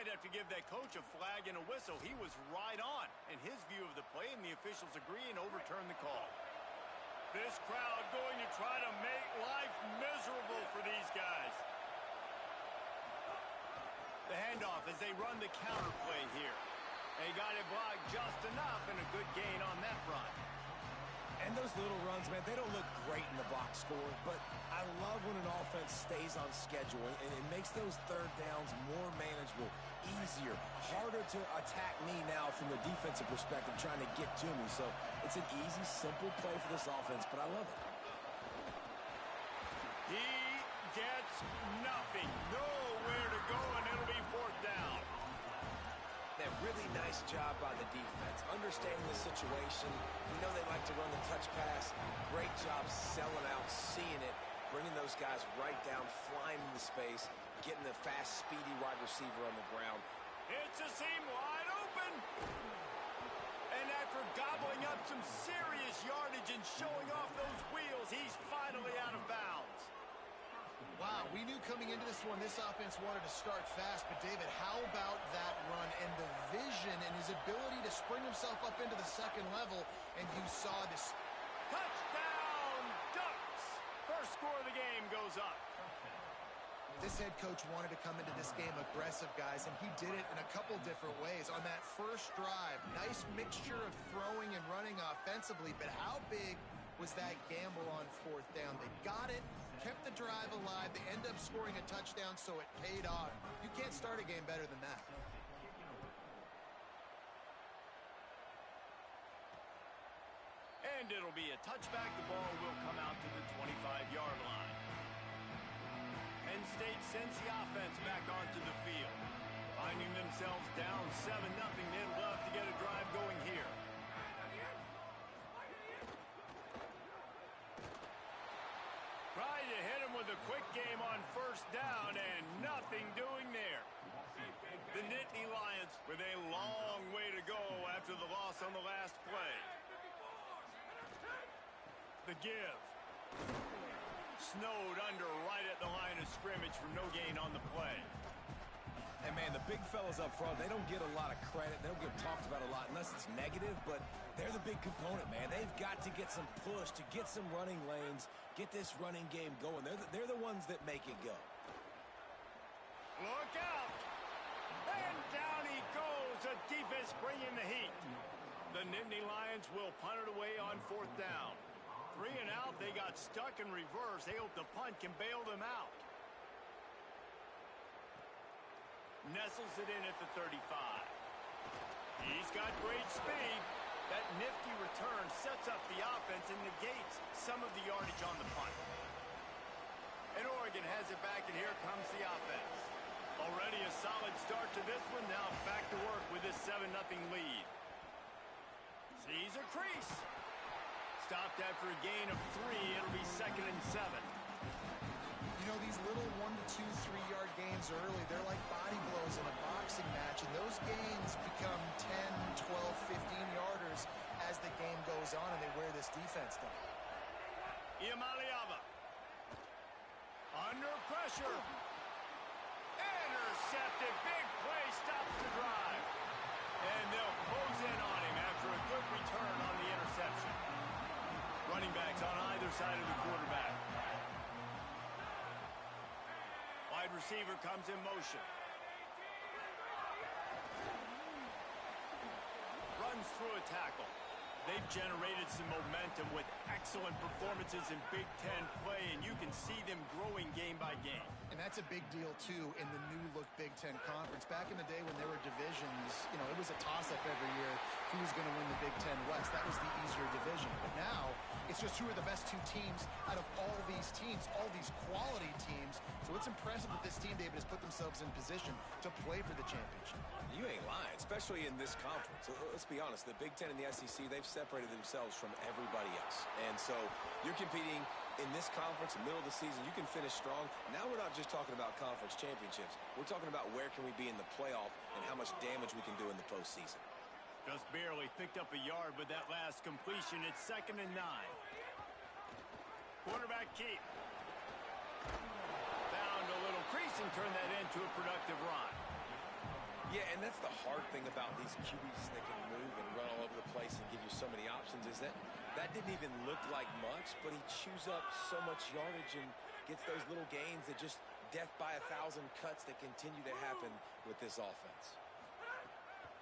might have to give that coach a flag and a whistle. He was right on in his view of the play, and the officials agree and overturn the call. This crowd going to try to make life miserable for these guys. The handoff as they run the counter play here. They got it blocked just enough, and a good gain on that run. And those little runs, man, they don't look great in the box score, but I love when an offense stays on schedule, and it makes those third downs more manageable, easier, harder to attack me now from the defensive perspective trying to get to me. So it's an easy, simple play for this offense, but I love it. He gets nothing. Nowhere to go, and it'll be fourth down. That really nice job by the defense, understanding the situation. We know they like to run the touch pass. Great job selling out, seeing it, bringing those guys right down, flying into space, getting the fast, speedy wide receiver on the ground. It's a seam wide open. And after gobbling up some serious yardage and showing off those wheels, he's finally out of bounds. Wow, we knew coming into this one this offense wanted to start fast, but David, how about that run and the vision and his ability to spring himself up into the second level, and you saw this. Touchdown, Ducks! First score of the game goes up. This head coach wanted to come into this game aggressive, guys, and he did it in a couple different ways. On that first drive, nice mixture of throwing and running offensively, but how big was that gamble on fourth down? They got it, kept the drive alive. They end up scoring a touchdown, so it paid off. You can't start a game better than that. And it'll be a touchback. The ball will come out to the 25-yard line. Penn State sends the offense back onto the field. Finding themselves down 7-0, they'd love to get a drive going here. Trying to hit him with a quick game on first down, and nothing doing there. The Nittany Lions with a long way to go after the loss on the last play. The give. Snowed under right at the line of scrimmage for no gain on the play. And, man, the big fellas up front, they don't get a lot of credit. They don't get talked about a lot unless it's negative, but they're the big component, man. They've got to get some push, to get some running lanes, get this running game going. They're the ones that make it go. Look out! And down he goes. The defense bringing the heat. The Nittany Lions will punt it away on fourth down. 3 and out, they got stuck in reverse. They hope the punt can bail them out. Nestles it in at the 35. He's got great speed. That nifty return sets up the offense and negates some of the yardage on the punt. And Oregon has it back, and here comes the offense. Already a solid start to this one. Now back to work with this 7-0 lead. Sees a crease. Stopped after a gain of 3. It'll be 2nd and 7. You know, these little 1 to 2, 3-yard gains early, they're like body blows in a boxing match, and those gains become 10, 12, 15-yarders as the game goes on, and they wear this defense down. Iamaleava. Under pressure. Intercepted. Big play stops the drive. And they'll close in on him after a good return on the interception. Running backs on either side of the quarterback. Wide receiver comes in motion. Runs through a tackle. They've generated some momentum with excellent performances in Big Ten play, and you can see them growing game by game. And that's a big deal, too, in the new-look Big Ten Conference. Back in the day when there were divisions, you know, it was a toss-up every year who was going to win the Big Ten West. That was the easier division. But now, it's just who are the best 2 teams out of all these teams, all these quality teams. So it's impressive that this team, David, has put themselves in position to play for the championship. You ain't lying, especially in this conference. Let's be honest, the Big Ten and the SEC, they've separated themselves from everybody else. And so you're competing in this conference, in the middle of the season, you can finish strong. Now we're not just talking about conference championships. We're talking about where can we be in the playoff and how much damage we can do in the postseason. Just barely picked up a yard with that last completion. It's 2nd and 9. Quarterback keep. Found a little crease and turned that into a productive run. Yeah, and that's the hard thing about these QBs that can move and run all over the place and give you so many options is that didn't even look like much, but he chews up so much yardage and gets those little gains that just death by 1,000 cuts that continue to happen with this offense.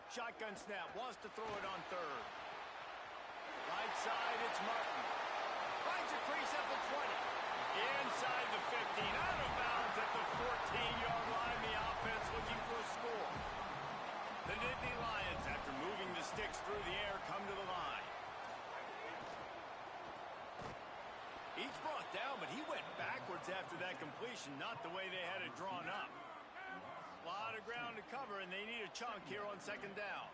Shotgun snap, wants to throw it on third. Right side, it's Martin. Finds a crease at the 20. Inside the 15, out of bounds at the 14-yard line. The offense looking for a score. The Nittany Lions, after moving the sticks through the air, come to the line. He's brought down, but he went backwards after that completion, not the way they had it drawn up. A lot of ground to cover, and they need a chunk here on second down.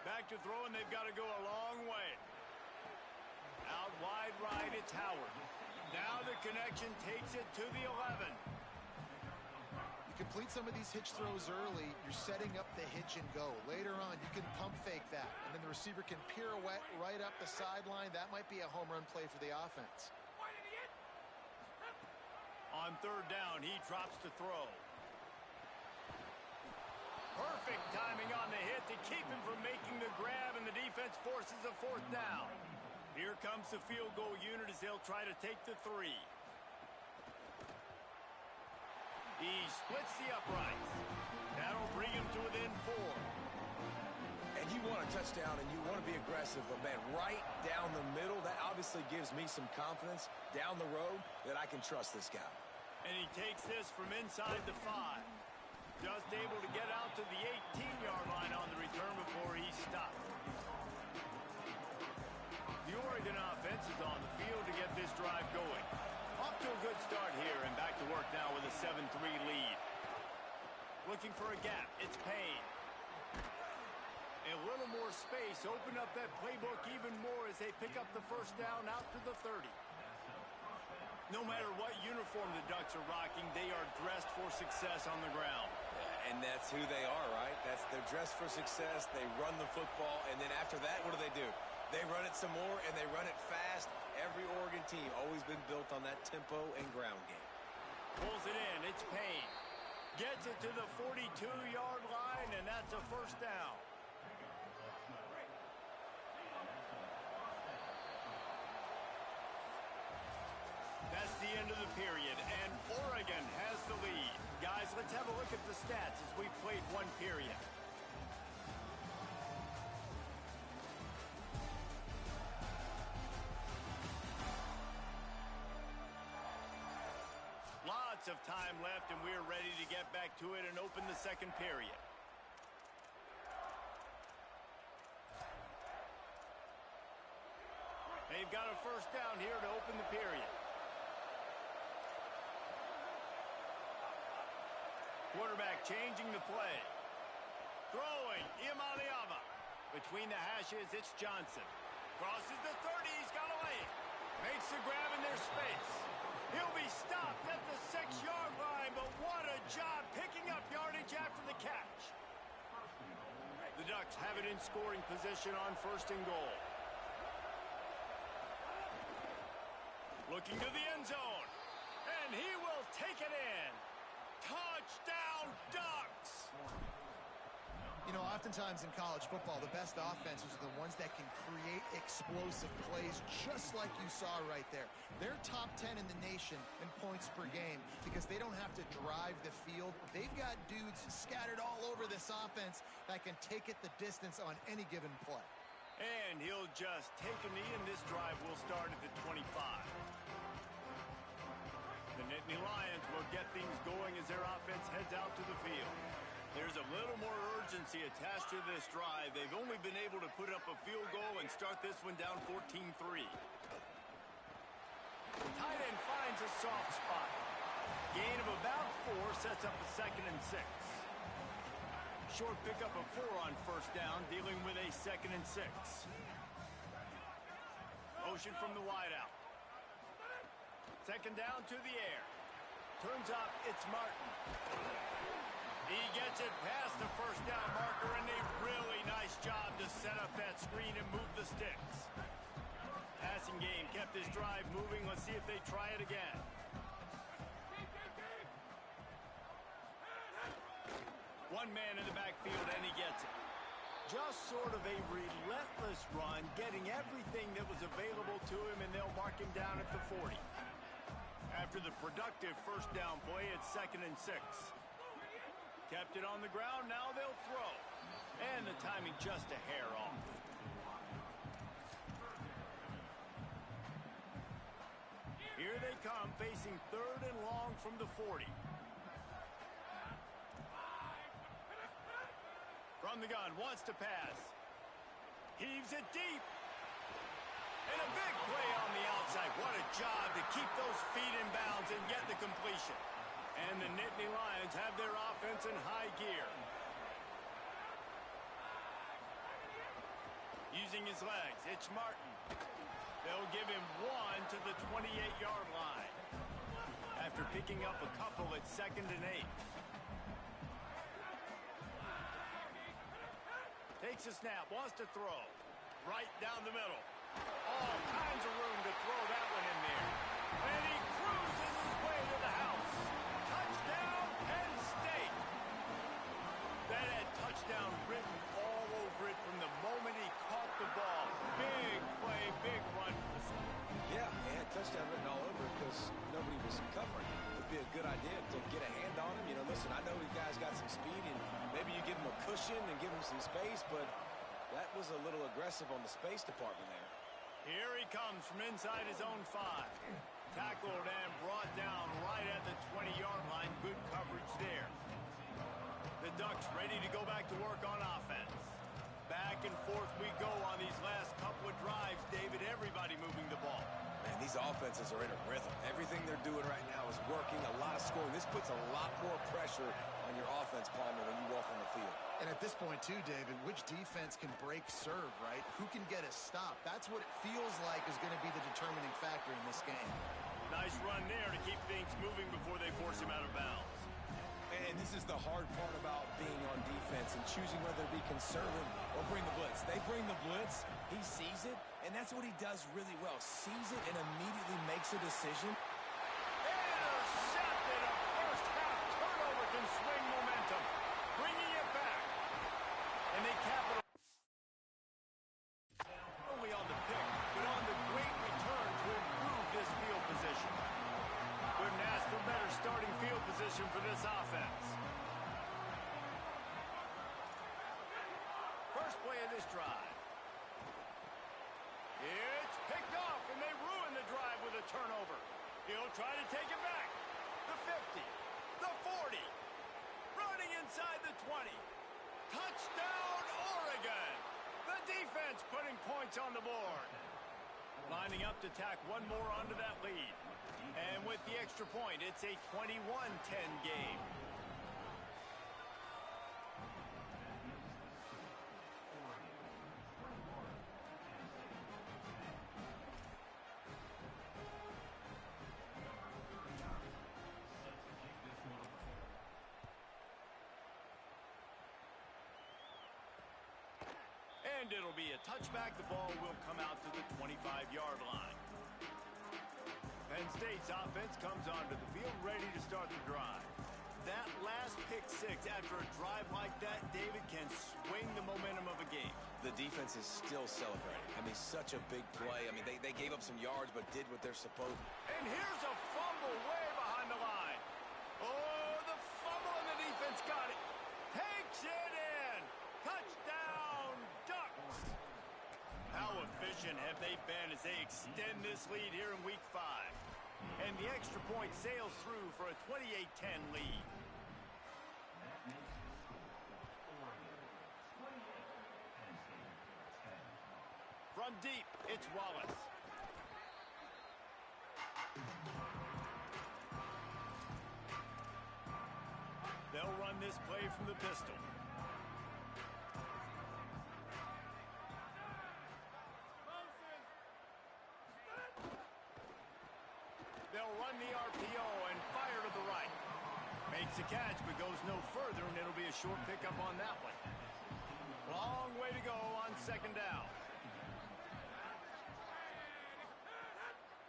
Back to throw, and they've got to go a long way. Out wide right, it's Howard. Now the connection takes it to the 11. You complete some of these hitch throws early, you're setting up the hitch and go. Later on, you can pump fake that, and then the receiver can pirouette right up the sideline. That might be a home run play for the offense. On third down, he drops to throw. Perfect timing on the hit to keep him from making the grab, and the defense forces a fourth down. Here comes the field goal unit as they'll try to take the 3. He splits the uprights. That'll bring him to within 4. And you want a touchdown and you want to be aggressive, but man, right down the middle, that obviously gives me some confidence down the road that I can trust this guy. And he takes this from inside the 5. Just able to get out to the 18-yard line on the return before he stopped. The Oregon offense is on the field to get this drive going. Off to a good start here and back to work now with a 7-3 lead. Looking for a gap. It's Payne. A little more space. Open up that playbook even more as they pick up the first down out to the 30. No matter what uniform the Ducks are rocking, they are dressed for success on the ground. Yeah, and that's who they are, right? They're dressed for success. They run the football, and then after that, what do? They run it some more, and they run it fast. Every Oregon team always been built on that tempo and ground game. Pulls it in. It's Payne. Gets it to the 42-yard line, and that's a first down. That's the end of the period, and Oregon has the lead. Guys, let's have a look at the stats as we've played one period. Lots of time left, and we're ready to get back to it and open the second period. They've got a first down here to open the period. Quarterback changing the play. Throwing, Imaliava. Between the hashes, it's Johnson. Crosses the 30, he's got away. Makes the grab in their space. He'll be stopped at the 6-yard line, but what a job picking up yardage after the catch. The Ducks have it in scoring position on first and goal. Looking to the end zone, and he will take it in. Touchdown, Ducks! You know, oftentimes in college football, the best offenses are the ones that can create explosive plays, just like you saw right there. They're top 10 in the nation in points per game because they don't have to drive the field. They've got dudes scattered all over this offense that can take it the distance on any given play. And he'll just take a knee, and this drive will start at the 25. The Nittany Lions will get things going as their offense heads out to the field. There's a little more urgency attached to this drive. They've only been able to put up a field goal and start this one down 14-3. Tight end finds a soft spot. Gain of about 4 sets up a 2nd and 6. Short pickup of 4 on first down, dealing with a 2nd and 6. Motion from the wideout. 2nd down to the air. Turns up, it's Martin. He gets it past the first down marker, and a really nice job to set up that screen and move the sticks. Passing game kept his drive moving. Let's see if they try it again. One man in the backfield, and he gets it. Just sort of a relentless run, getting everything that was available to him, and they'll mark him down at the 40. After the productive first down play, it's 2nd and 6. Kept it on the ground, now they'll throw. And the timing just a hair off. Here they come, facing 3rd and long from the 40. From the gun, wants to pass. Heaves it deep. And a big play on the outside. What a job to keep those feet in bounds and get the completion. And the Nittany Lions have their offense in high gear. Using his legs, it's Martin. They'll give him 1 to the 28-yard line. After picking up a couple, it's 2nd and 8. Takes a snap, wants to throw. Right down the middle. All kinds of room to throw that one in there. And he cruises his way to the house. Touchdown, Penn State. That had touchdown written all over it from the moment he caught the ball. Big play, big run. Yeah, he had touchdown written all over it because nobody was covering him. It would be a good idea to get a hand on him. You know, listen, I know these guys got some speed, and maybe you give him a cushion and give him some space, but that was a little aggressive on the space department there. Here he comes from inside his own 5. Tackled and brought down right at the 20-yard line. Good coverage there. The Ducks ready to go back to work on offense. Back and forth we go on these last couple of drives, David. Everybody moving the ball. Man, these offenses are in a rhythm. Everything they're doing right now is working, a lot of scoring. This puts a lot more pressure on your offense, Palmer, when you walk on the field. And at this point, too, David, which defense can break serve, right? Who can get a stop? That's what it feels like is going to be the determining factor in this game. Nice run there to keep things moving before they force him out of bounds. And this is the hard part about being on defense and choosing whether to be conservative or bring the blitz. They bring the blitz, he sees it, and that's what he does really well. Sees it and immediately makes a decision. Intercepted. A first-half turnover can swing momentum, bringing it back. And they capitalize not only on the pick, but on the great return to improve this field position. Couldn't ask for better starting field position for this offense. First play of this drive. It's picked off, and they ruin the drive with a turnover. He'll try to take it back. The 50, the 40, running inside the 20. Touchdown, Oregon! The defense putting points on the board. Lining up to tack one more onto that lead. And with the extra point, it's a 21-10 game. And it'll be a touchback. The ball will come out to the 25-yard line. Penn State's offense comes onto the field ready to start the drive. That last pick six after a drive like that, David, can swing the momentum of a game. The defense is still celebrating. I mean, such a big play. I mean, they gave up some yards but did what they're supposed to. And here's a fumble way behind the line. Oh, the fumble and the defense got it. Takes it in. Touchdown, Ducks. How efficient have they been as they extend this lead here in Week 5? And the extra point sails through for a 28-10 lead. From deep, it's Wallace. They'll run this play from the pistol. They'll run the RPO and fire to the right. Makes a catch but goes no further, and it'll be a short pickup on that one. Long way to go on second down.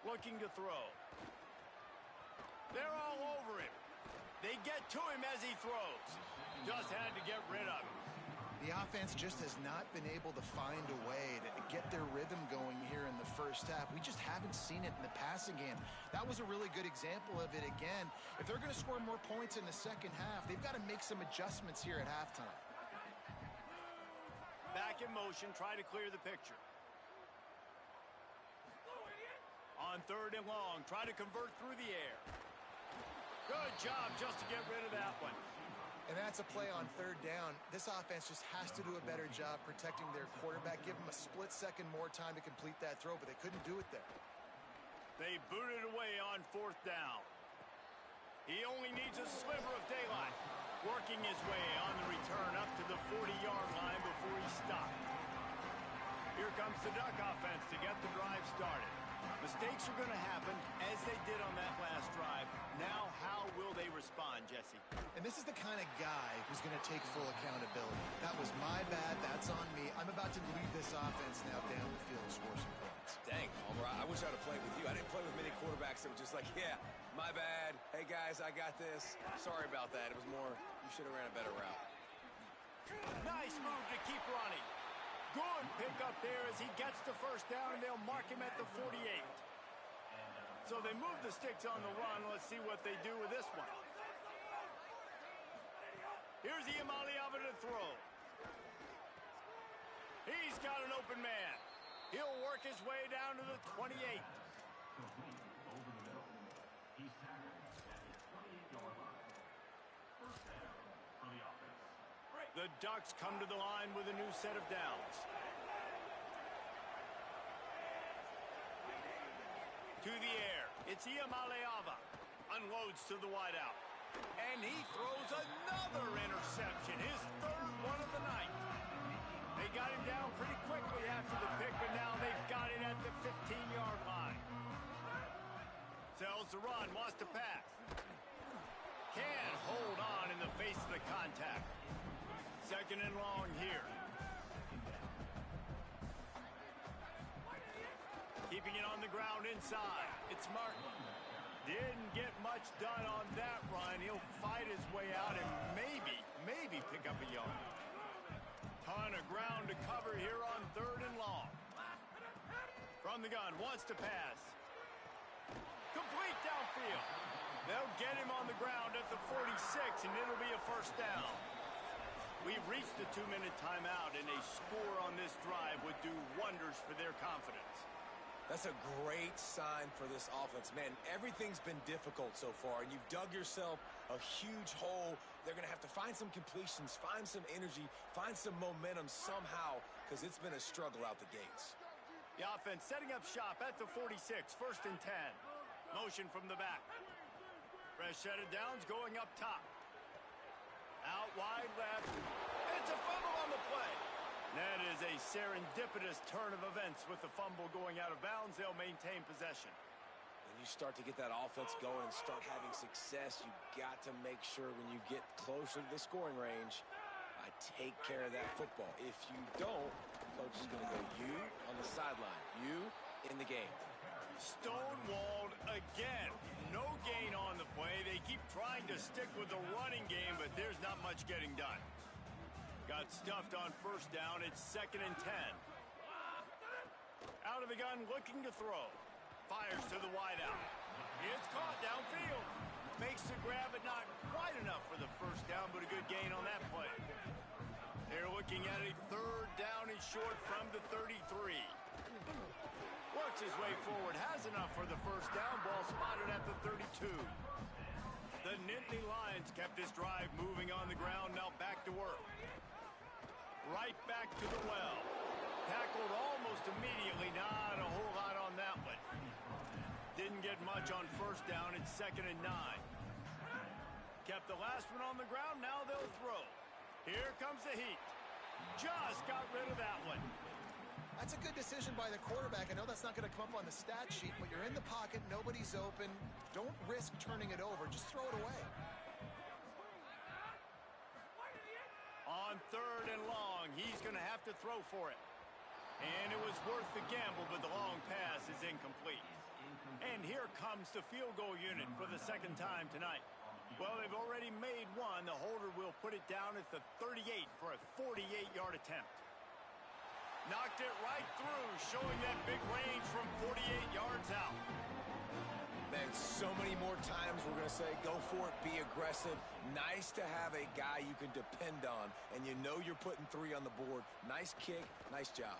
Looking to throw. They're all over him. They get to him as he throws. Just had to get rid of him. The offense just has not been able to find a way to get their rhythm going here in the first half. We just haven't seen it in the passing game. That was a really good example of it again. If they're going to score more points in the second half, they've got to make some adjustments here at halftime. Back in motion, try to clear the picture. On 3rd and long, try to convert through the air. Good job just to get rid of that one. And that's a play on 3rd down. This offense just has to do a better job protecting their quarterback. Give them a split second more time to complete that throw, but they couldn't do it there. They booted away on 4th down. He only needs a sliver of daylight. Working his way on the return up to the 40-yard line before he stopped. Here comes the Duck offense to get the drive started. Mistakes are going to happen, as they did on that last drive. Now, how will they respond, Jesse? And this is the kind of guy who's going to take full accountability. That was my bad. That's on me. I'm about to lead this offense now down the field and score some points. Dang, Homer, I wish I'd have played with you. I didn't play with many quarterbacks that were just like, yeah, my bad. Hey, guys, I got this. Sorry about that. It was more, you should have ran a better route. Nice move to keep running. Good pick up there as he gets the 1st down, and they'll mark him at the 48. So they move the sticks on the run. Let's see what they do with this one. Here's Iamaleava to throw. He's got an open man. He'll work his way down to the 28. The Ducks come to the line with a new set of downs. To the air. It's Iamaleava. Unloads to the wideout. And he throws another interception. His 3rd one of the night. They got him down pretty quickly after the pick, but now they've got it at the 15-yard line. Sells the run. Wants to pass. Can't hold on in the face of the contact. 2nd and long here. Keeping it on the ground inside. It's Martin. Didn't get much done on that run. He'll fight his way out and maybe pick up a yard. Ton of ground to cover here on 3rd and long. From the gun, wants to pass. Complete downfield. They'll get him on the ground at the 46, and it'll be a 1st down. We've reached the 2-minute timeout, and a score on this drive would do wonders for their confidence. That's a great sign for this offense. Man, everything's been difficult so far, and you've dug yourself a huge hole. They're going to have to find some completions, find some energy, find some momentum somehow, because it's been a struggle out the gates. The offense setting up shop at the 46, 1st and 10. Motion from the back. Fresh set of downs going up top. Out wide left. It's a fumble on the play. That is a serendipitous turn of events with the fumble going out of bounds. They'll maintain possession. When you start to get that offense going and start having success, you've got to make sure when you get closer to the scoring range, take care of that football. If you don't, coach is going to go you on the sideline, you in the game. Stonewalled again. No gain on the play. They keep trying to stick with the running game, but there's not much getting done. Got stuffed on 1st down. It's 2nd and 10. Out of the gun, looking to throw. Fires to the wideout. It's caught downfield. Makes the grab, but not quite enough for the 1st down, but a good gain on that play. They're looking at a 3rd down and short from the 33. Works his way forward, has enough for the 1st down. Ball spotted at the 32. The Nittany Lions kept this drive moving on the ground. Now back to work. Right back to the well. Tackled almost immediately. Not a whole lot on that one. Didn't get much on 1st down. It's 2nd and 9. Kept the last one on the ground. Now they'll throw. Here comes the heat. Just got rid of that one. That's a good decision by the quarterback. I know that's not going to come up on the stat sheet, but you're in the pocket, nobody's open. Don't risk turning it over. Just throw it away. On 3rd and long, he's going to have to throw for it. And it was worth the gamble, but the long pass is incomplete. And here comes the field goal unit for the 2nd time tonight. Well, they've already made one. The holder will put it down at the 38 for a 48-yard attempt. Knocked it right through, showing that big range from 48 yards out. Man, so many more times we're going to say, go for it, be aggressive. Nice to have a guy you can depend on, and you know you're putting 3 on the board. Nice kick, nice job.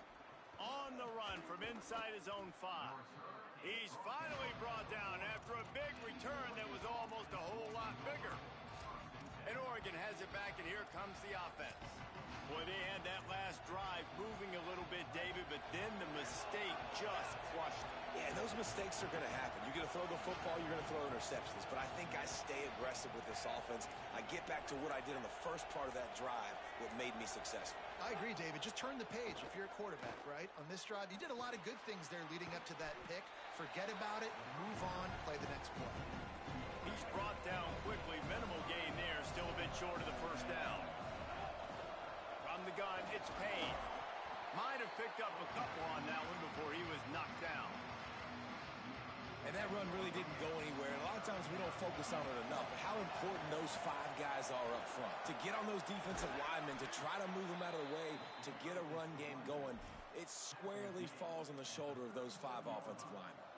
On the run from inside his own 5. He's finally brought down after a big return that was almost a whole lot bigger. And Oregon has it back, and here comes the offense. Boy, they had that last drive moving a little bit, David, but then the mistake just crushed them. Yeah, and those mistakes are going to happen. You're going to throw the football, you're going to throw interceptions. But I think I stay aggressive with this offense. I get back to what I did in the first part of that drive, what made me successful. I agree, David. Just turn the page if you're a quarterback, right? On this drive, you did a lot of good things there leading up to that pick. Forget about it, move on, play the next play. He's brought down quickly. Minimal gain there, still a bit short of the first down. From the gun, it's Payne. Might have picked up a couple on that one before he was knocked down. And that run really didn't go anywhere. And a lot of times we don't focus on it enough. But how important those 5 guys are up front. To get on those defensive linemen, to try to move them out of the way, to get a run game going, it squarely falls on the shoulder of those 5 offensive linemen.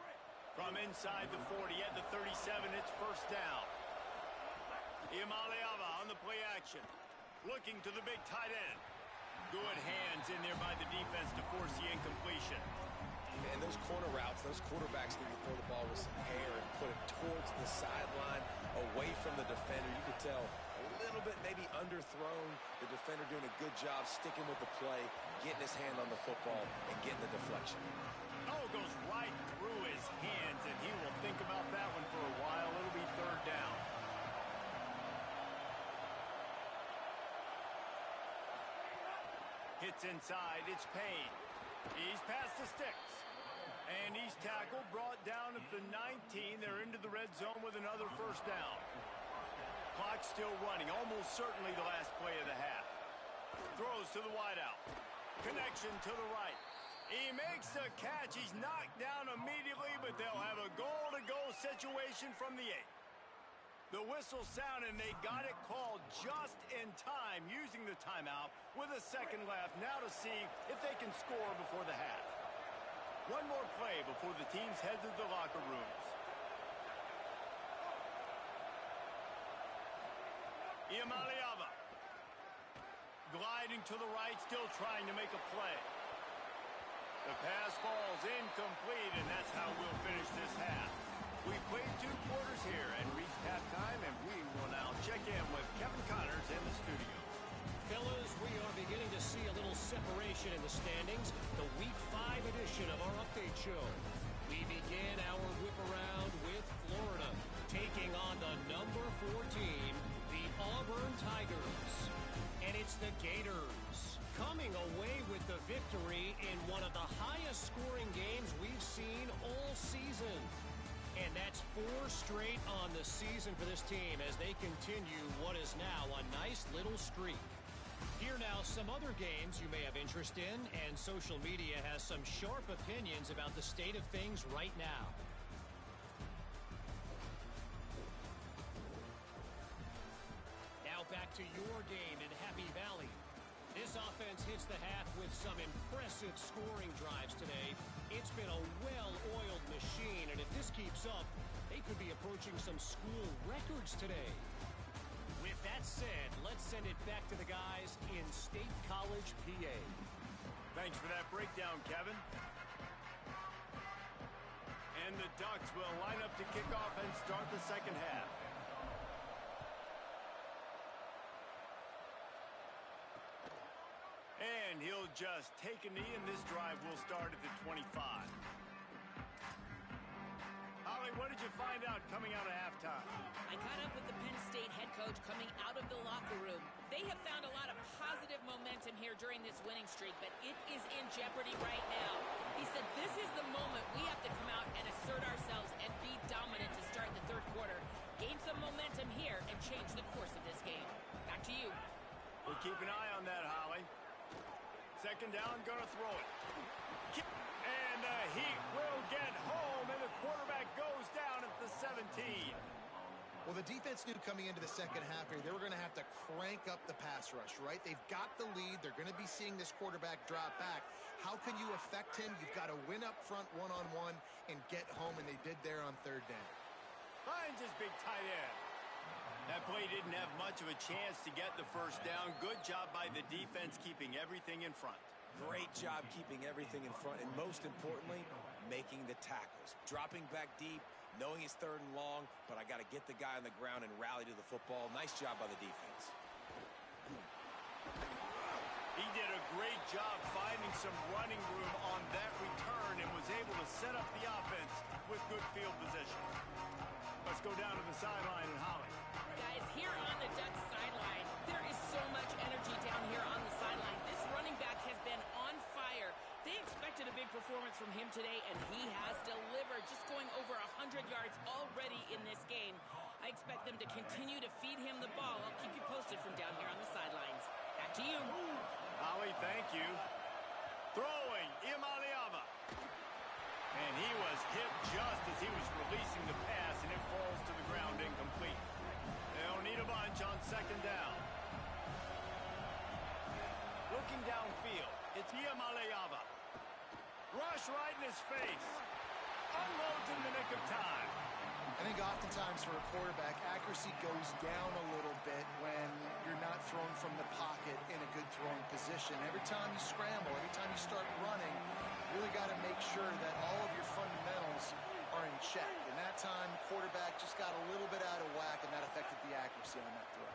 From inside the 40 at the 37, it's first down. Iamaleava on the play action. Looking to the big tight end. Good hands in there by the defense to force the incompletion. And those corner routes, those quarterbacks need to throw the ball with some air and put it towards the sideline, away from the defender. You could tell a little bit maybe underthrown. The defender doing a good job sticking with the play, getting his hand on the football, and getting the deflection. Oh, goes right through his hands, and he will think about that one for a while. It'll be third down. Hits inside, it's Payne. He's past the sticks. And he's tackled, brought down at the 19. They're into the red zone with another first down. Clock still running, almost certainly the last play of the half. Throws to the wideout. Connection to the right. He makes the catch. He's knocked down immediately, but they'll have a goal-to-go situation from the 8. The whistle sounded, and they got it called just in time, using the timeout with a second left. Now to see if they can score before the half. One more play before the teams head to the locker rooms. Iamaleava. Gliding to the right, still trying to make a play. The pass falls incomplete, and that's how we'll finish this half. We've played 2 quarters here and reached halftime, and we will now check in with Kevin Connors in the studio. Fellas, we are beginning to see a little separation in the standings. The Week 5 edition of our update show. We begin our whip around with Florida, taking on the number 4 team, the Auburn Tigers. And it's the Gators coming away with the victory in one of the highest scoring games we've seen all season. And that's 4 straight on the season for this team as they continue what is now a nice little streak. Here now some other games you may have interest in, and social media has some sharp opinions about the state of things right now. Now back to your game in Happy Valley. This offense hits the half with some impressive scoring drives today. It's been a well-oiled machine, and if this keeps up, they could be approaching some school records today. With that said, let's send it back to the guys in State College, PA. Thanks for that breakdown, Kevin. And the Ducks will line up to kick off and start the second half. And he'll just take a knee, and this drive will start at the 25. Holly, what did you find out coming out of halftime? I caught up with the Penn State head coach coming out of the locker room. They have found a lot of positive momentum here during this winning streak, but it is in jeopardy right now. He said this is the moment we have to come out and assert ourselves and be dominant to start the third quarter, gain some momentum here, and change the course of this game. Back to you. We'll keep an eye on that, Holly. Second down, gonna throw it. And the Heat will get home, and the quarterback goes down at the 17. Well, the defense knew coming into the second half here, they were going to have to crank up the pass rush, right? They've got the lead. They're going to be seeing this quarterback drop back. How can you affect him? You've got to win up front one-on-one and get home, and they did there on third down. Finds his big tight end. That play didn't have much of a chance to get the first down. Good job by the defense keeping everything in front. Great job keeping everything in front, and most importantly, making the tackles. Dropping back deep, knowing it's third and long, but I got to get the guy on the ground and rally to the football. Nice job by the defense. He did a great job finding some running room on that return and was able to set up the offense with good field position. Let's go down to the sideline and Holly. Guys, here on the Ducks sideline, there is so much energy down here on the sideline. This running back has been on fire. They expected a big performance from him today, and he has delivered, just going over 100 yards already in this game. I expect them to continue to feed him the ball. I'll keep you posted from down here on the sidelines. Back to you. Holly, thank you. Throwing, Imaliava. And he was hit just as he was releasing the pass, and it falls to the ground incomplete. They'll need a bunch on second down. Looking downfield, it's Imaliava. Rush right in his face. Unloads in the nick of time. I think oftentimes for a quarterback, accuracy goes down a little bit when you're not thrown from the pocket in a good throwing position. Every time you scramble, every time you start running, you really got to make sure that all of your fundamentals are in check. And that time, quarterback just got a little bit out of whack, and that affected the accuracy on that throw.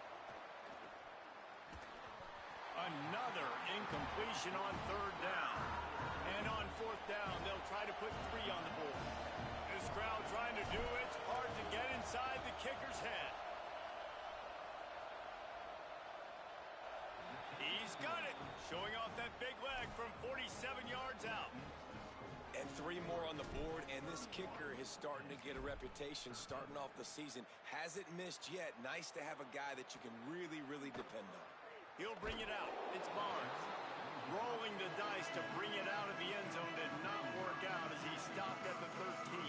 Another incompletion on third down. And on fourth down, they'll try to put 3 on the board. This crowd trying to do its part to get inside the kicker's head. He's got it. Showing off that big leg from 47 yards out. And 3 more on the board, and this kicker is starting to get a reputation starting off the season. Hasn't missed yet. Nice to have a guy that you can really, really depend on. He'll bring it out. It's Barnes. Rolling the dice to bring it out of the end zone did not work out as he stopped at the 13.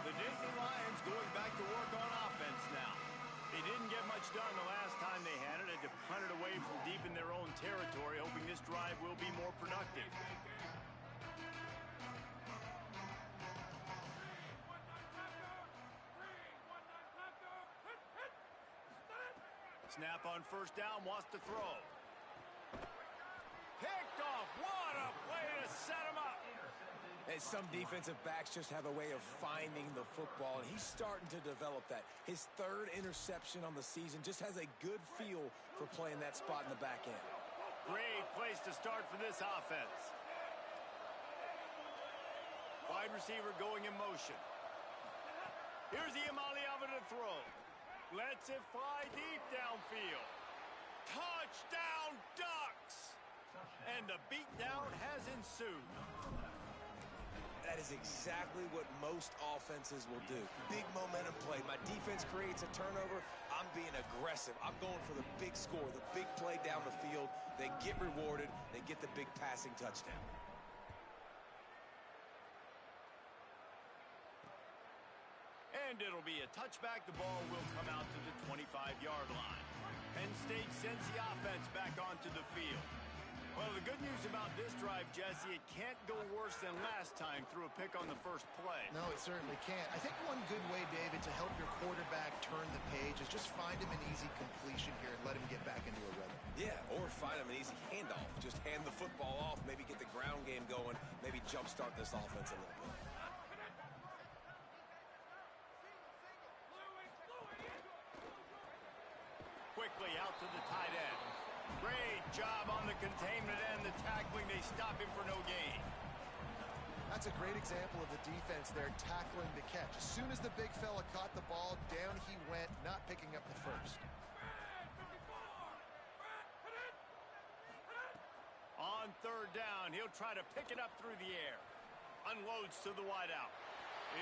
The Nittany Lions going back to work on offense now. They didn't get much done the last time they had it. Had to punt it away from deep in their own territory, hoping this drive will be more productive. Snap on first down, wants to throw. Picked off. What a play to set him up. And some defensive backs just have a way of finding the football, and he's starting to develop that. His 3rd interception on the season just has a good feel for playing that spot in the back end. Great place to start for this offense. Wide receiver going in motion. Here's Imaliava to throw. Lets it fly deep downfield. Touchdown, Ducks! And the beatdown has ensued. That is exactly what most offenses will do. Big momentum play. My defense creates a turnover. I'm being aggressive. I'm going for the big score, the big play down the field. They get rewarded. They get the big passing touchdown. And it'll be a touchback. The ball will come out to the 25-yard line. Penn State sends the offense back onto the field. Well, the good news about this drive, Jesse, it can't go worse than last time through a pick on the first play. No, it certainly can't. I think one good way, David, to help your quarterback turn the page is just find him an easy completion here and let him get back into a rhythm. Yeah, or find him an easy handoff. Just hand the football off, maybe get the ground game going, maybe jumpstart this offense a little bit. Quickly out to the tight end. Great job on the containment and the tackling. They stop him for no gain. That's a great example of the defense there tackling the catch. As soon as the big fella caught the ball, down he went, not picking up the first. On third down, he'll try to pick it up through the air. Unloads to the wideout.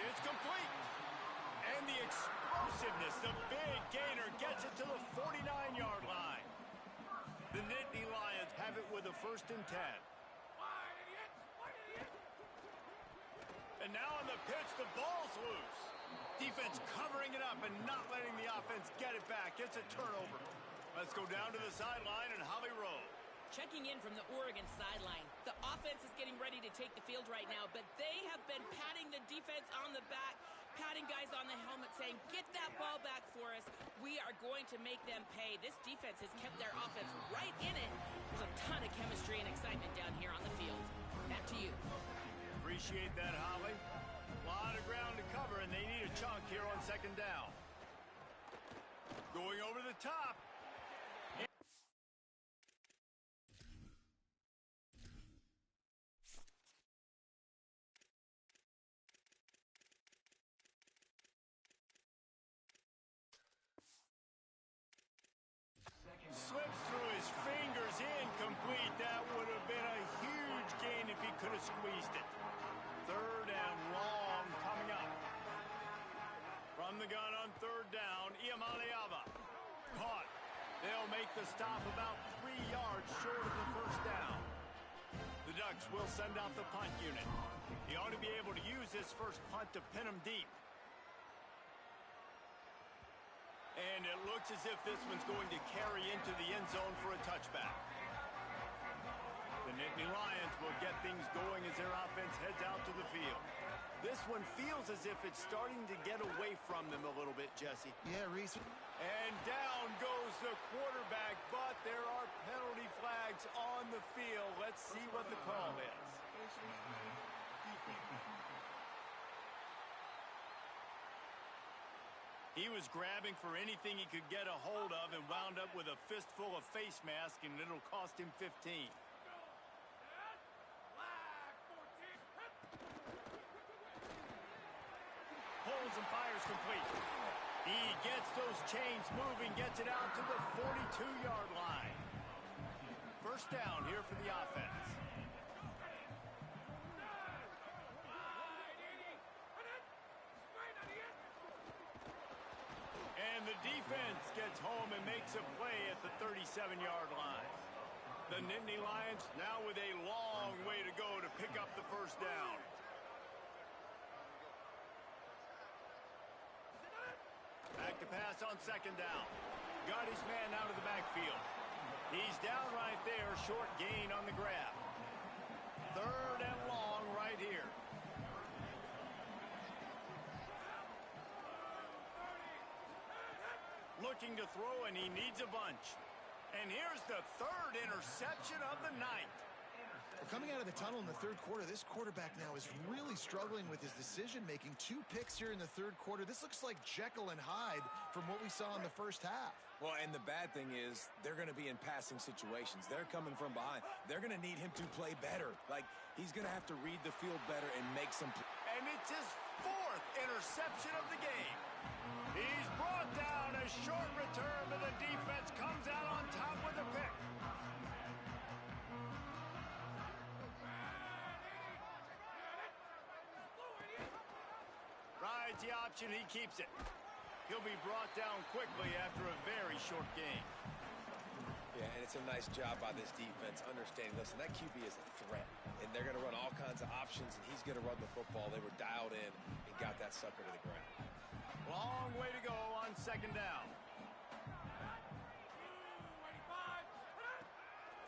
It's complete. And the explosiveness, the big gainer gets it to the 49-yard line. The Nittany Lions have it with a 1st and 10. And now on the pitch, the ball's loose. Defense covering it up and not letting the offense get it back. It's a turnover. Let's go down to the sideline and Holly Rowe. Checking in from the Oregon sideline. The offense is getting ready to take the field right now, but they have been patting the defense on the back, patting guys on the helmet, saying, get that ball back for us. We are going to make them pay. This defense has kept their offense right in it. There's a ton of chemistry and excitement down here on the field. Back to you. Appreciate that, Holly. A lot of ground to cover, and they need a chunk here on second down. Going over the top. Slips through his fingers, incomplete. That would have been a huge gain if he could have squeezed it. Third and long coming up. From the gun on third down, Iamaleava. Caught. They'll make the stop about 3 yards short of the first down. The Ducks will send out the punt unit. He ought to be able to use this first punt to pin him deep. And it looks as if this one's going to carry into the end zone for a touchback. The Nittany Lions will get things going as their offense heads out to the field. This one feels as if it's starting to get away from them a little bit, Jesse. Yeah, Reese. And down goes the quarterback, but there are penalty flags on the field. Let's see what the call is. He was grabbing for anything he could get a hold of and wound up with a fistful of face mask, and it'll cost him 15. Pulls and fires complete. He gets those chains moving, gets it out to the 42-yard line. First down here for the offense. And the defense gets home and makes a play at the 37-yard line. The Nittany Lions now with a long way to go to pick up the first down. Back to pass on second down. Got his man out of the backfield. He's down right there, short gain on the grab. Third and long right here. Looking to throw, and he needs a bunch. And here's the third interception of the night. Well, coming out of the tunnel in the third quarter, this quarterback now is really struggling with his decision-making. 2 picks here in the third quarter. This looks like Jekyll and Hyde from what we saw in the first half. Well, and the bad thing is they're going to be in passing situations. They're coming from behind. They're going to need him to play better. Like, he's going to have to read the field better and make some... And it's his 4th interception of the game. He's brought down. A short return, but the defense comes out on top with a pick. Rides the option, he keeps it. He'll be brought down quickly after a very short game. Yeah, and it's a nice job by this defense understanding, listen, that QB is a threat, and they're going to run all kinds of options, and he's going to run the football. They were dialed in and got that sucker to the ground. Long way to go on second down.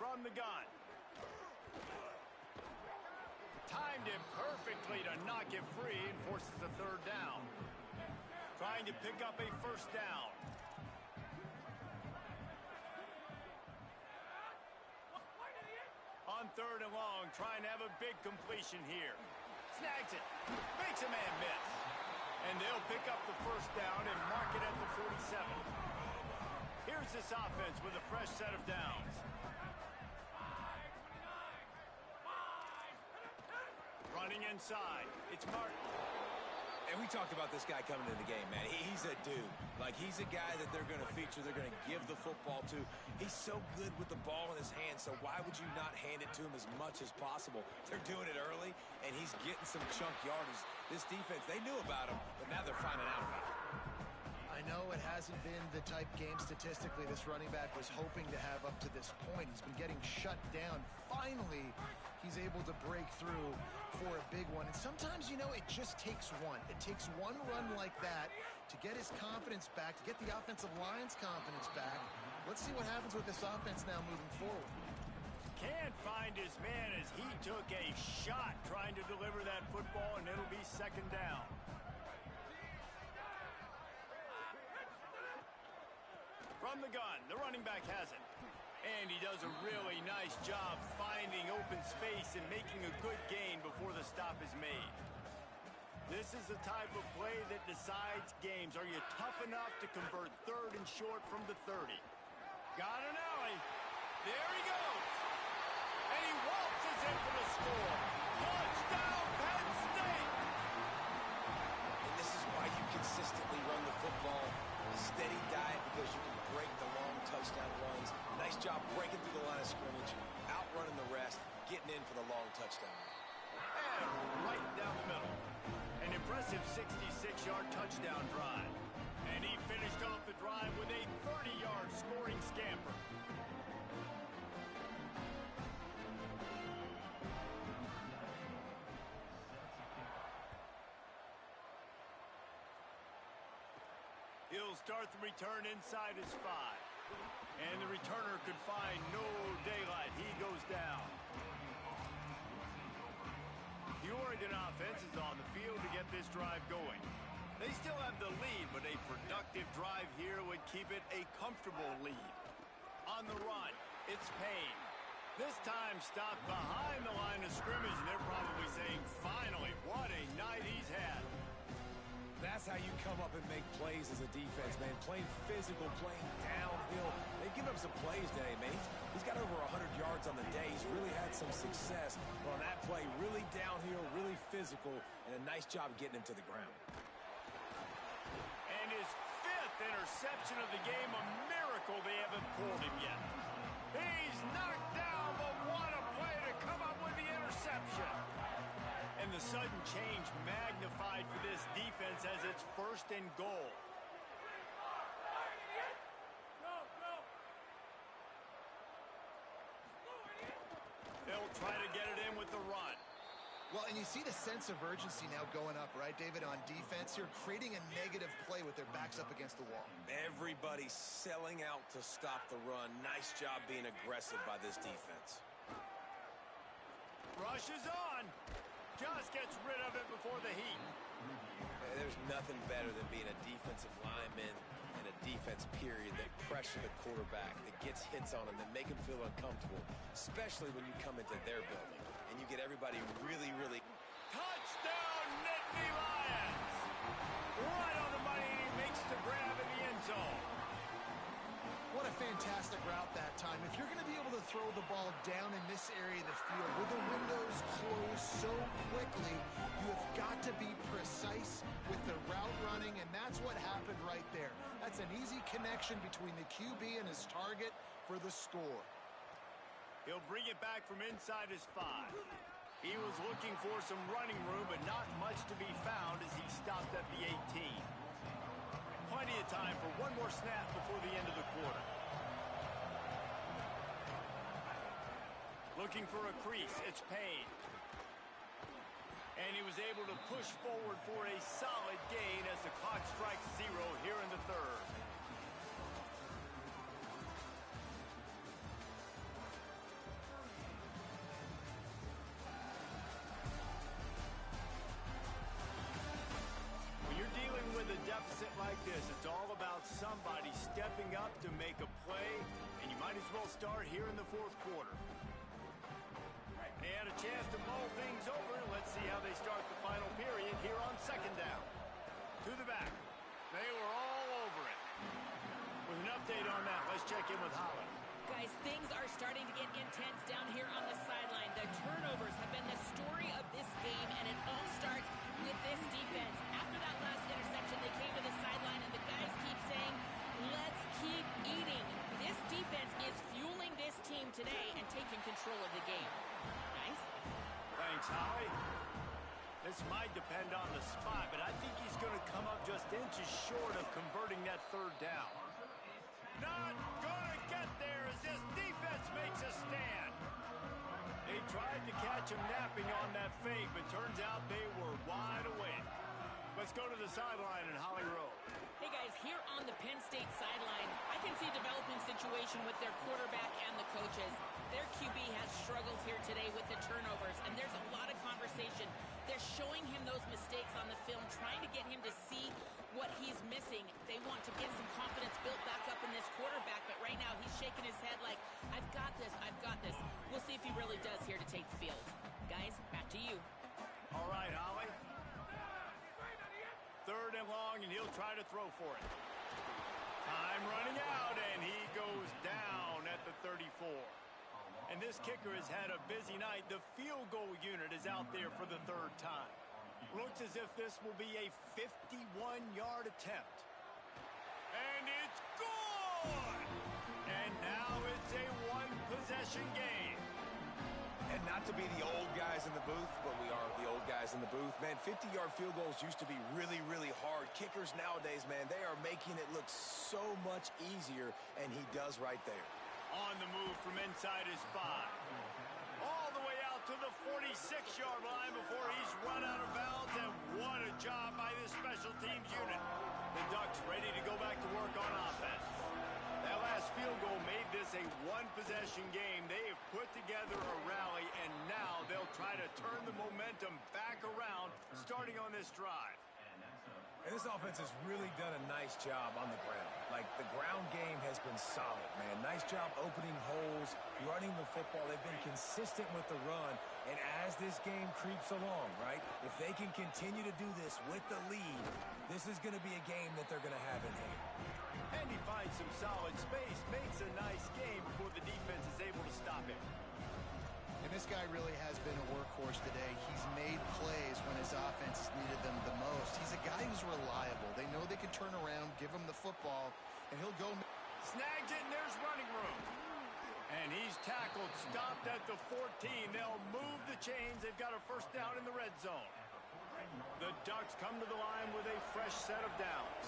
From the gun. Timed it perfectly to knock it free and forces a third down. Trying to pick up a first down. On third and long, trying to have a big completion here. Snags it. Makes a man miss. And they'll pick up the first down and mark it at the 47. Here's this offense with a fresh set of downs. Running inside. It's Martin. And we talked about this guy coming into the game, man. He's a dude. Like, he's a guy that they're going to feature, they're going to give the football to. He's so good with the ball in his hand, so why would you not hand it to him as much as possible? They're doing it early, and he's getting some chunk yardage. This defense, they knew about him, but now they're finding out about him. I know it hasn't been the type game statistically this running back was hoping to have up to this point. He's been getting shut down. Finally, he's able to break through for a big one. And sometimes, you know, it just takes one. It takes one run like that to get his confidence back, to get the offensive line's confidence back. Let's see what happens with this offense now moving forward. Can't find his man as he took a shot trying to deliver that football, and it'll be second down. From the gun, the running back has it. And he does a really nice job finding open space and making a good gain before the stop is made. This is the type of play that decides games. Are you tough enough to convert third and short from the 30? Got an alley. There he goes. And he waltzes in for the score. Touchdown, Penn State! And this is why you consistently run the football. A steady diet because you can break the long touchdown runs. Nice job breaking through the line of scrimmage, outrunning the rest, getting in for the long touchdown. And right down the middle. An impressive 66-yard touchdown drive. And he finished off the drive with a 30-yard scoring scamper. He'll start the return inside his 5. And the returner could find no daylight. He goes down. The Oregon offense is on the field to get this drive going. They still have the lead, but a productive drive here would keep it a comfortable lead. On the run, it's Payne. This time stopped behind the line of scrimmage, and they're probably saying, finally, what a night he's had. That's how you come up and make plays as a defense, man. Playing physical, playing downhill. They've given up some plays today, man. He's got over 100 yards on the day. He's really had some success. But on that play, really downhill, really physical, and a nice job getting him to the ground. And his 5th interception of the game, a miracle they haven't pulled him yet. He's knocked down, but what a play to come up with the interception. And the sudden change magnified for this defense as it's 1st and goal. They'll try to get it in with the run. Well, and you see the sense of urgency now going up, right, David, on defense. You're creating a negative play with their backs up against the wall. Everybody's selling out to stop the run. Nice job being aggressive by this defense. Rush is on. Just gets rid of it before the heat. There's nothing better than being a defensive lineman and a defense period that pressure the quarterback, that gets hits on him, that make him feel uncomfortable, especially when you come into their building and you get everybody really, really... Touchdown, Nittany Lions! Right on the money, he makes the grab in the end zone. What a fantastic route that time. If you're going to be able to throw the ball down in this area of the field with the windows closed so quickly, you have got to be precise with the route running, and that's what happened right there. That's an easy connection between the QB and his target for the score. He'll bring it back from inside his 5. He was looking for some running room, but not much to be found as he stopped at the 18. Plenty of time for one more snap before the end of the quarter. Looking for a crease, it's Payne. And he was able to push forward for a solid gain as the clock strikes 0 here in the 3rd. When you're dealing with a deficit like this, it's all about somebody stepping up to make a play, and you might as well start here in the 4th quarter. They had a chance to mull things over. Let's see how they start the final period here on 2nd down. To the back. They were all over it. With an update on that, let's check in with Holland. Guys, things are starting to get intense down here on the sideline. The turnovers have been the story of this game, and it all starts with this defense. After that last interception, they came to the sideline, and the guys keep saying, let's keep eating. This defense is fueling this team today and taking control of the game. Nice. Thanks, Holly. This might depend on the spot, but I think he's going to come up just inches short of converting that third down. Not going to get there as this defense makes a stand. They tried to catch him napping on that fake, but turns out they were wide awake. Let's go to the sideline in Holly Rowe. Hey, guys, here on the Penn State sideline, I can see a developing situation with their quarterback and the coaches. Their QB has struggled here today with the turnovers, and there's a lot of conversation. They're showing him those mistakes on the film, trying to get him to see what he's missing. They want to get some confidence built back up in this quarterback, but right now he's shaking his head like, I've got this, I've got this. We'll see if he really does here to take the field. Guys, back to you. All right, Holly. Third and long, and he'll try to throw for it. Time running out, and he goes down at the 34. And this kicker has had a busy night. The field goal unit is out there for the third time. Looks as if this will be a 51-yard attempt. And it's good! And now it's a one-possession game. And not to be the old guys in the booth, but we are the old guys in the booth. Man, 50-yard field goals used to be really, really hard. Kickers nowadays, man, they are making it look so much easier, and he does right there. On the move from inside his 5. All the way out to the 46-yard line before he's run out of bounds, and what a job by this special teams unit. The Ducks ready to go back to work on offense. That last field goal made this a one-possession game. They have put together a rally, and now they'll try to turn the momentum back around starting on this drive. And this offense has really done a nice job on the ground. Like, the ground game has been solid, man. Nice job opening holes, running the football. They've been consistent with the run. And as this game creeps along, right, if they can continue to do this with the lead, this is going to be a game that they're going to have in hand. And he finds some solid space, makes a nice game before the defense is able to stop him. And this guy really has been a workhorse today. He's made plays when his offense has needed them the most. He's a guy who's reliable. They know they can turn around, give him the football, and he'll go. Snags it, and there's running room. And he's tackled, stopped at the 14. They'll move the chains. They've got a first down in the red zone. The Ducks come to the line with a fresh set of downs.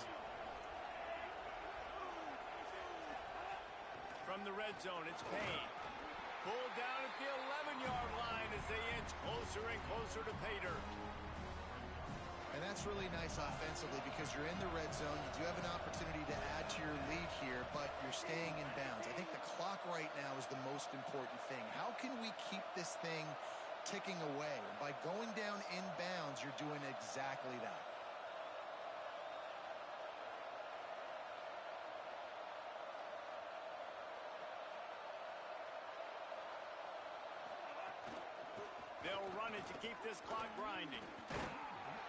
From the red zone, it's Payne. Pulled down at the 11-yard line as they inch closer and closer to pay dirt. And that's really nice offensively because you're in the red zone. You do have an opportunity to add to your lead here, but you're staying in bounds. I think the clock right now is the most important thing. How can we keep this thing ticking away? And by going down in bounds, you're doing exactly that. They'll run it to keep this clock grinding.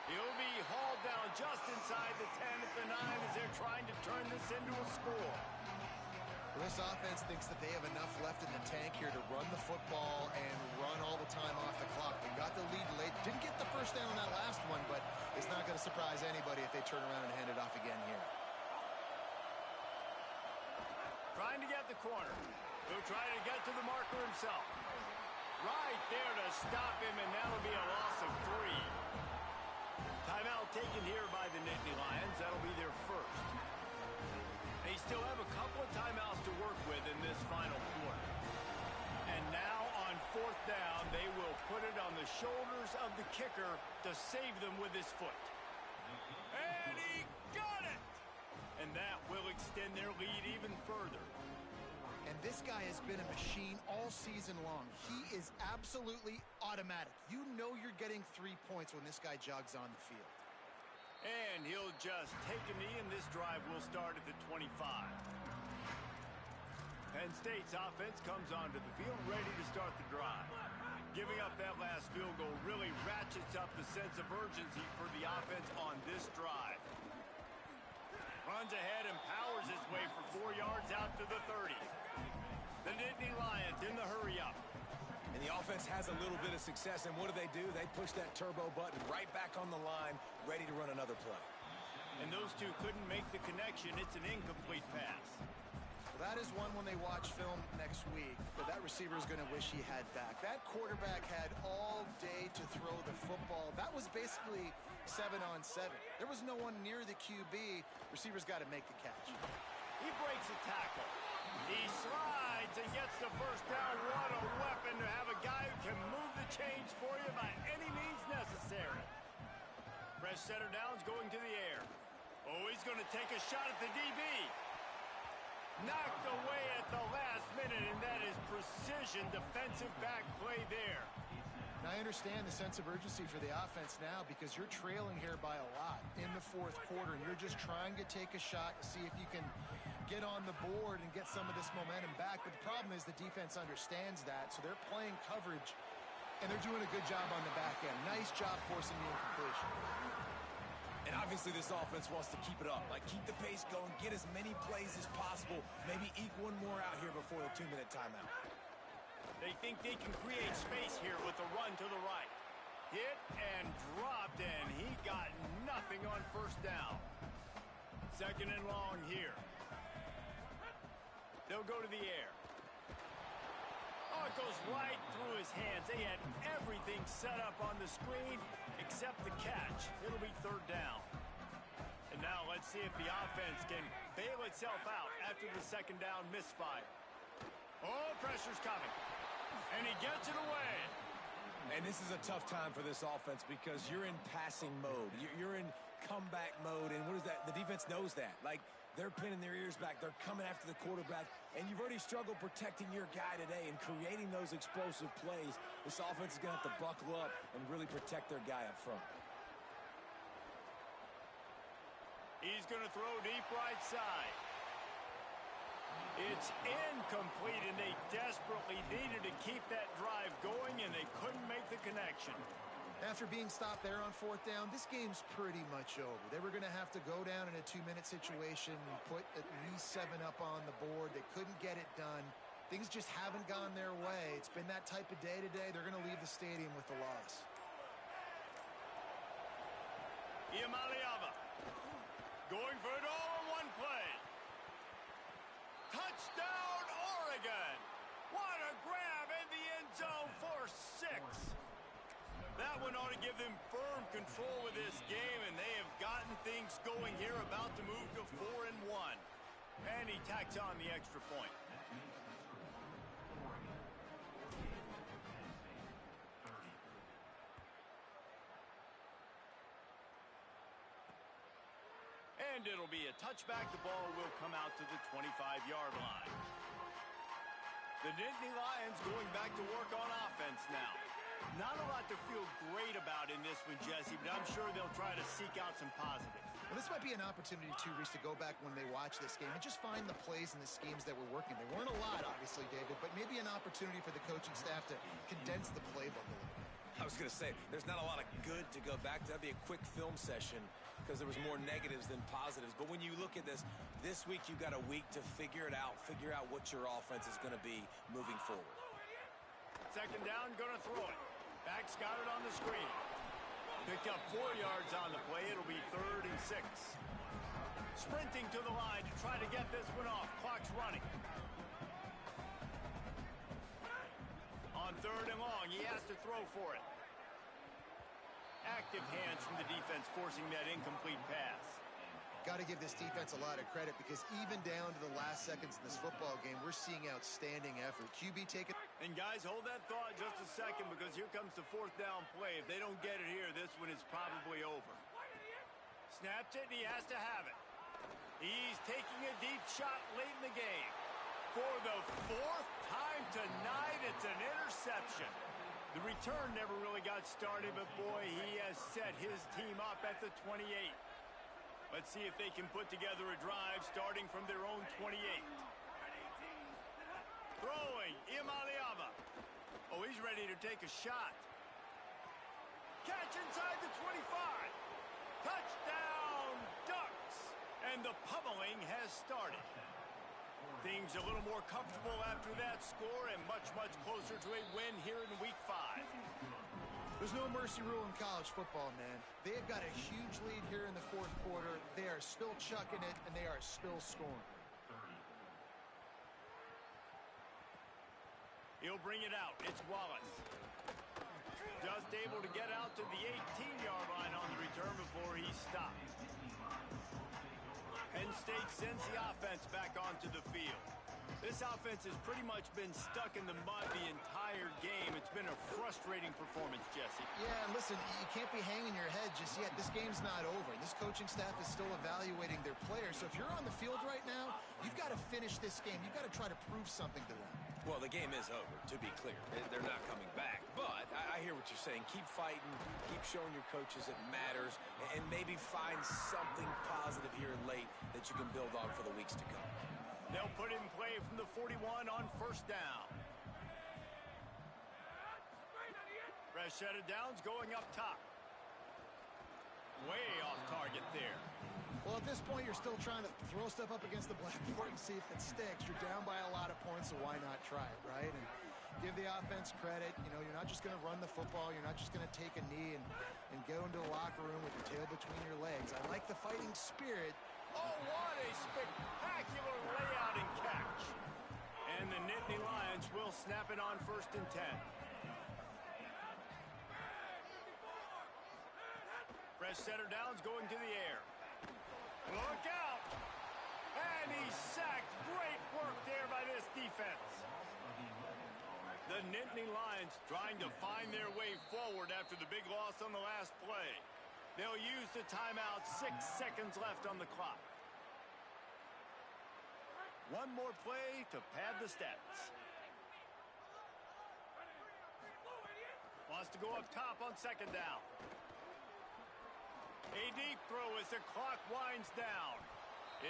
He'll be hauled down just inside the 10 at the 9 as they're trying to turn this into a score. Well, this offense thinks that they have enough left in the tank here to run the football and run all the time off the clock. They got the lead late. Didn't get the first down on that last one, but it's not going to surprise anybody if they turn around and hand it off again here. Trying to get the corner. He'll try to get to the marker himself. Right there to stop him, and that'll be a loss of 3. Timeout taken here by the Nittany Lions. That'll be their first. They still have a couple of timeouts to work with in this final quarter. And now on fourth down, they will put it on the shoulders of the kicker to save them with his foot. And he got it! And that will extend their lead even further. And this guy has been a machine all season long. He is absolutely automatic. You know you're getting 3 points when this guy jogs on the field. And he'll just take a knee, and this drive will start at the 25. Penn State's offense comes onto the field ready to start the drive. Giving up that last field goal really ratchets up the sense of urgency for the offense on this drive. Runs ahead and powers his way for 4 yards out to the 30. The Nittany Lions in the hurry-up. And the offense has a little bit of success, and what do? They push that turbo button right back on the line, ready to run another play. And those two couldn't make the connection. It's an incomplete pass. Well, that is one when they watch film next week, but that receiver is going to wish he had back. That quarterback had all day to throw the football. That was basically 7-on-7. There was no one near the QB. Receiver's got to make the catch. He breaks a tackle. He slides and gets the first down. What a weapon to have a guy who can move the chains for you by any means necessary. Fresh center downs going to the air. Oh, he's going to take a shot at the DB. Knocked away at the last minute, and that is precision defensive back play there. Now, I understand the sense of urgency for the offense now because you're trailing here by a lot in the fourth quarter, and you're just trying to take a shot to see if you can get on the board and get some of this momentum back. But the problem is the defense understands that, so they're playing coverage, and they're doing a good job on the back end. Nice job forcing the incompletion. And obviously this offense wants to keep it up. Like, keep the pace going, get as many plays as possible, maybe eke one more out here before the 2-minute timeout. They think they can create space here with a run to the right. Hit and dropped, and he got nothing on first down. Second and long here. They'll go to the air. Oh, it goes right through his hands. They had everything set up on the screen except the catch. It'll be third down. And now let's see if the offense can bail itself out after the second down misfire. Oh, pressure's coming. And he gets it away. And this is a tough time for this offense because you're in passing mode. You're in comeback mode. And what is that? The defense knows that. Like, they're pinning their ears back. They're coming after the quarterback. And you've already struggled protecting your guy today and creating those explosive plays. This offense is going to have to buckle up and really protect their guy up front. He's going to throw deep right side. It's incomplete, and they desperately needed to keep that drive going, and they couldn't make the connection. After being stopped there on fourth down, this game's pretty much over. They were going to have to go down in a 2-minute situation and put at least 7 up on the board. They couldn't get it done. Things just haven't gone their way. It's been that type of day today. They're going to leave the stadium with the loss. Iamaleava going for it all in one play. Touchdown, Oregon! What a grab in the end zone for 6. That one ought to give them firm control of this game, and they have gotten things going here, about to move to 4-1. And he tacks on the extra point. And it'll be a touchback. The ball will come out to the 25-yard line. The Nittany Lions going back to work on offense now. Not a lot to feel great about in this one, Jesse, but I'm sure they'll try to seek out some positives. Well, this might be an opportunity, too, Reese, to go back when they watch this game and just find the plays and the schemes that were working. They weren't a lot, obviously, David, but maybe an opportunity for the coaching staff to condense the playbook a little bit. I was going to say, there's not a lot of good to go back to. That'd be a quick film session because there was more negatives than positives. But when you look at this week you've got a week to figure it out, figure out what your offense is going to be moving forward. Second down, going to throw it. Back's got it on the screen. Picked up 4 yards on the play. It'll be 3rd and 6. Sprinting to the line to try to get this one off. Clock's running. On 3rd and long, he has to throw for it. Active hands from the defense forcing that incomplete pass. Got to give this defense a lot of credit because even down to the last seconds in this football game, we're seeing outstanding effort. QB taking... And guys, hold that thought just a second because here comes the 4th down play. If they don't get it here, this one is probably over. Snaps it, and he has to have it. He's taking a deep shot late in the game. For the 4th time tonight, it's an interception. The return never really got started, but boy, he has set his team up at the 28. Let's see if they can put together a drive starting from their own 28. Throwing, Iamaleava. Oh, he's ready to take a shot. Catch inside the 25. Touchdown, Ducks. And the pummeling has started. Things a little more comfortable after that score and much, much closer to a win here in Week 5. There's no mercy rule in college football, man. They have got a huge lead here in the 4th quarter. They are still chucking it, and they are still scoring. He'll bring it out. It's Wallace. Just able to get out to the 18-yard line on the return before he's stopped. Penn State sends the offense back onto the field. This offense has pretty much been stuck in the mud the entire game. It's been a frustrating performance, Jesse. Yeah, and listen, you can't be hanging your head just yet. This game's not over. This coaching staff is still evaluating their players. So if you're on the field right now, you've got to finish this game. You've got to try to prove something to them. Well, the game is over, to be clear. They're not coming back. But I hear what you're saying. Keep fighting. Keep showing your coaches it matters. And maybe find something positive here late that you can build on for the weeks to come. They'll put it in play from the 41 on first down. Fresh set of downs going up top. Way off target there. Well, at this point, you're still trying to throw stuff up against the blackboard and see if it sticks. You're down by a lot of points, so why not try it, right? And give the offense credit. You know, you're not just going to run the football. You're not just going to take a knee and go into the locker room with your tail between your legs. I like the fighting spirit. Oh, what a spectacular layout and catch. And the Nittany Lions will snap it on 1st and 10. Fresh setter downs going to the air. Look out! And he's sacked. Great work there by this defense. The Nittany Lions trying to find their way forward after the big loss on the last play. They'll use the timeout. 6 seconds left on the clock. One more play to pad the stats. Wants to go up top on 2nd down. A deep throw as the clock winds down.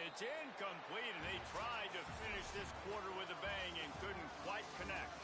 It's incomplete, and they tried to finish this quarter with a bang and couldn't quite connect.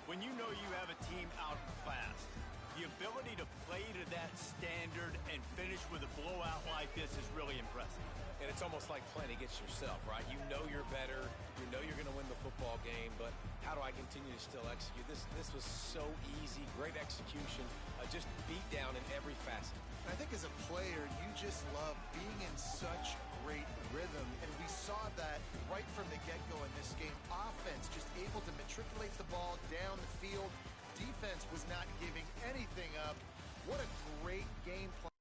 When you know you have a team outclassed, the ability to play to that standard and finish with a blowout like this is really impressive. And it's almost like playing against yourself, right? You know you're better. You know you're going to win the football game, but how do I continue to still execute? This was so easy. Great execution. Just beat down in every facet. I think as a player, you just love being in such great rhythm, and we saw that right from the get-go in this game. Offense just able to matriculate the ball down the field. Defense was not giving anything up. What a great game plan.